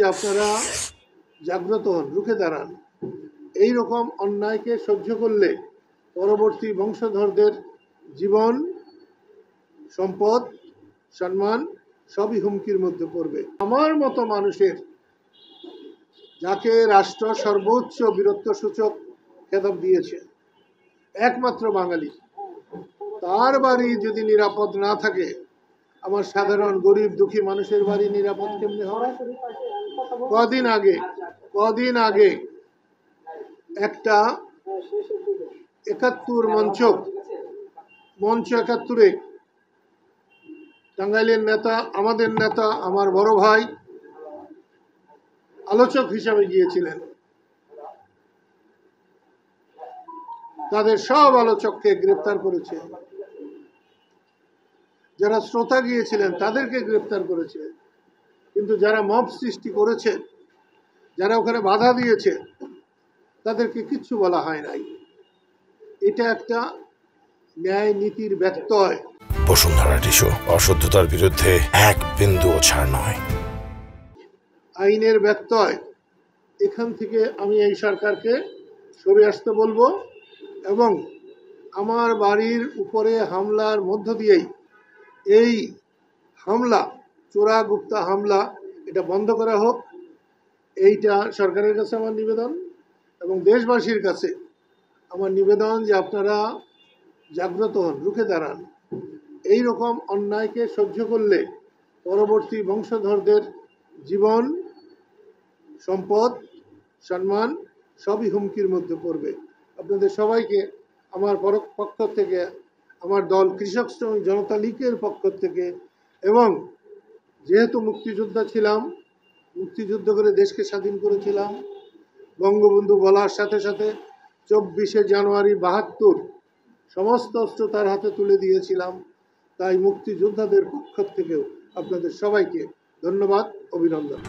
যে আপনারা জাগ্রত হন, রুখে দাঁড়ান। এই রকম অন্যায়কে সহ্য করলে পরবর্তী বংশধরদের জীবন, সম্পদ, সম্মান সবই হুমকির মধ্যে পড়বে। আমার মতো মানুষের, যাকে রাষ্ট্র সর্বোচ্চ বীরত্ব সূচক খেতাব দিয়েছে, একমাত্র বাঙালি, তার বাড়ি যদি নিরাপদ না থাকে, আমার সাধারণ গরিব দুঃখী মানুষের বাড়ি নিরাপদ কেমনে হবে? কদিন আগে একটা ৭১ মঞ্চ ৭১-এ টাঙ্গাইলের নেতা, আমাদের নেতা, আমার বড় ভাই আলোচক হিসাবে গিয়েছিলেন। তাদের সব আলোচককে গ্রেপ্তার করেছে। যারা শ্রোতা গিয়েছিলেন তাদেরকে গ্রেপ্তার করেছে। কিন্তু যারা মব সৃষ্টি করেছে, যারা ওখানে বাধা দিয়েছে, তাদেরকে কিচ্ছু বলা হয় নাই। এটা একটা ন্যায় নীতির ব্যত্যয়। বসুন্ধরা টিস্যু, অশুদ্ধতার বিরুদ্ধে এক বিন্দুও ছাড় নয়। আইনের ব্যত্যয়। এখান থেকে আমি এই সরকারকে সরে আসতে বলবো এবং আমার বাড়ির উপরে হামলার মধ্য দিয়েই এই হামলা, চোরা গুপ্তা হামলা, এটা বন্ধ করা হোক। এইটা সরকারের কাছে আমার নিবেদন এবং দেশবাসীর কাছে আমার নিবেদন যে আপনারা জাগ্রত হন, রুখে দাঁড়ান। এই রকম অন্যায়কে সহ্য করলে পরবর্তী বংশধরদের জীবন, সম্পদ, সম্মান সবই হুমকির মধ্যে পড়বে। আপনাদের সবাইকে আমার পক্ষ থেকে, আমার দল কৃষক শ্রমিক জনতা লীগের পক্ষ থেকে, এবং যেহেতু মুক্তিযোদ্ধা ছিলাম, মুক্তিযুদ্ধ করে দেশকে স্বাধীন করেছিলাম, বঙ্গবন্ধু বলার সাথে সাথে ২৪শে জানুয়ারি ৭২ সমস্ত অস্ত্র তার হাতে তুলে দিয়েছিলাম। তাই মুক্তিযোদ্ধাদের পক্ষ থেকেও আপনাদের সবাইকে ধন্যবাদ, অভিনন্দন।